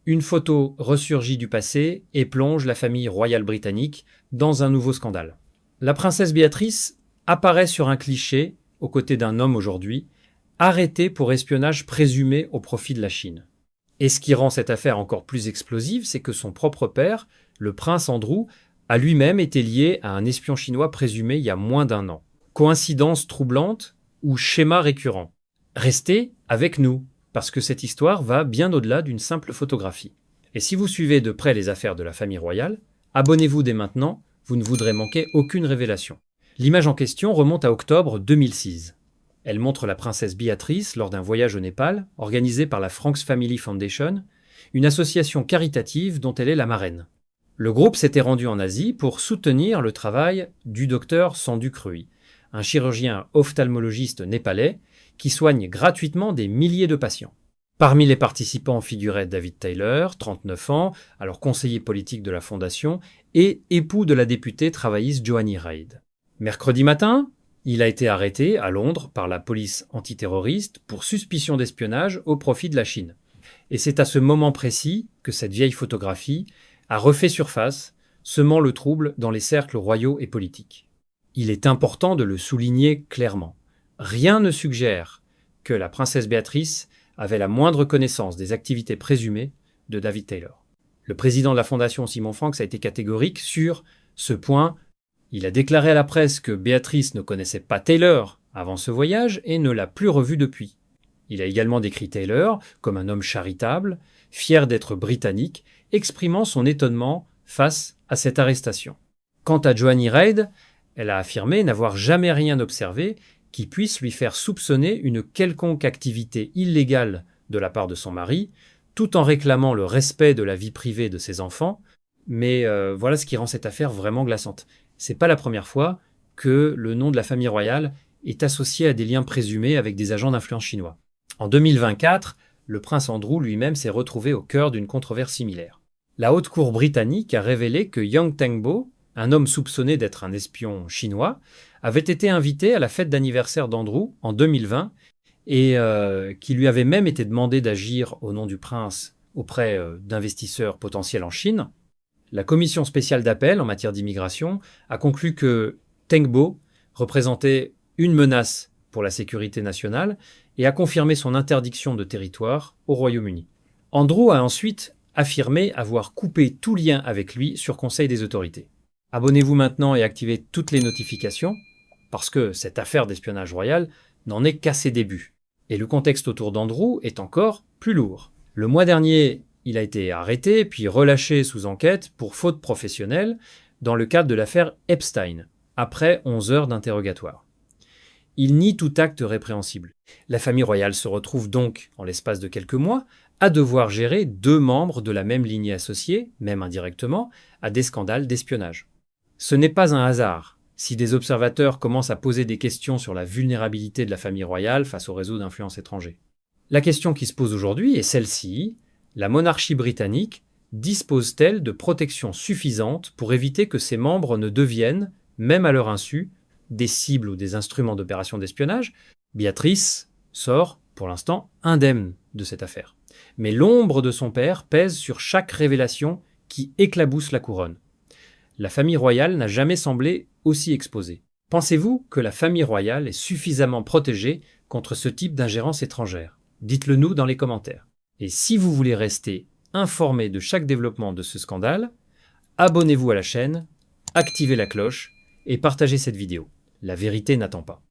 Une photo ressurgit du passé et plonge la famille royale britannique dans un nouveau scandale. La princesse Béatrice apparaît sur un cliché aux côtés d'un homme aujourd'hui, arrêté pour espionnage présumé au profit de la Chine. Et ce qui rend cette affaire encore plus explosive, c'est que son propre père, le prince Andrew, a lui-même été lié à un espion chinois présumé il y a moins d'un an. Coïncidence troublante ou schéma récurrent? Restez avec nous, parce que cette histoire va bien au-delà d'une simple photographie. Et si vous suivez de près les affaires de la famille royale, abonnez-vous dès maintenant, vous ne voudrez manquer aucune révélation. L'image en question remonte à octobre 2006. Elle montre la princesse Béatrice lors d'un voyage au Népal, organisé par la Franks Family Foundation, une association caritative dont elle est la marraine. Le groupe s'était rendu en Asie pour soutenir le travail du docteur Sandu Krui, un chirurgien ophtalmologiste népalais qui soigne gratuitement des milliers de patients. Parmi les participants figurait David Taylor, 39 ans, alors conseiller politique de la fondation, et époux de la députée travailliste Johanny Reid. Mercredi matin, il a été arrêté à Londres par la police antiterroriste pour suspicion d'espionnage au profit de la Chine. Et c'est à ce moment précis que cette vieille photographie a refait surface, semant le trouble dans les cercles royaux et politiques. Il est important de le souligner clairement. Rien ne suggère que la princesse Béatrice avait la moindre connaissance des activités présumées de David Taylor. Le président de la fondation Simon Franks a été catégorique sur ce point. Il a déclaré à la presse que Béatrice ne connaissait pas Taylor avant ce voyage et ne l'a plus revu depuis. Il a également décrit Taylor comme un homme charitable, fier d'être britannique, exprimant son étonnement face à cette arrestation. Quant à Johanny Reid, elle a affirmé n'avoir jamais rien observé qui puisse lui faire soupçonner une quelconque activité illégale de la part de son mari, tout en réclamant le respect de la vie privée de ses enfants. Mais voilà ce qui rend cette affaire vraiment glaçante. C'est pas la première fois que le nom de la famille royale est associé à des liens présumés avec des agents d'influence chinois. En 2024, le prince Andrew lui-même s'est retrouvé au cœur d'une controverse similaire. La haute cour britannique a révélé que Yang Tengbo, un homme soupçonné d'être un espion chinois, avait été invité à la fête d'anniversaire d'Andrew en 2020 et qui lui avait même été demandé d'agir au nom du prince auprès d'investisseurs potentiels en Chine. La commission spéciale d'appel en matière d'immigration a conclu que Tengbo représentait une menace pour la sécurité nationale et a confirmé son interdiction de territoire au Royaume-Uni. Andrew a ensuite affirmé avoir coupé tout lien avec lui sur conseil des autorités. Abonnez-vous maintenant et activez toutes les notifications, parce que cette affaire d'espionnage royal n'en est qu'à ses débuts. Et le contexte autour d'Andrew est encore plus lourd. Le mois dernier, il a été arrêté puis relâché sous enquête pour faute professionnelle dans le cadre de l'affaire Epstein, après 11 heures d'interrogatoire. Il nie tout acte répréhensible. La famille royale se retrouve donc, en l'espace de quelques mois, à devoir gérer deux membres de la même lignée associés, même indirectement, à des scandales d'espionnage. Ce n'est pas un hasard si des observateurs commencent à poser des questions sur la vulnérabilité de la famille royale face au réseau d'influence étrangers. La question qui se pose aujourd'hui est celle-ci: la monarchie britannique dispose-t-elle de protections suffisantes pour éviter que ses membres ne deviennent, même à leur insu, des cibles ou des instruments d'opération d'espionnage? Béatrice sort, pour l'instant, indemne de cette affaire. Mais l'ombre de son père pèse sur chaque révélation qui éclabousse la couronne. La famille royale n'a jamais semblé aussi exposée. Pensez-vous que la famille royale est suffisamment protégée contre ce type d'ingérence étrangère? Dites-le nous dans les commentaires. Et si vous voulez rester informé de chaque développement de ce scandale, abonnez-vous à la chaîne, activez la cloche et partagez cette vidéo. La vérité n'attend pas.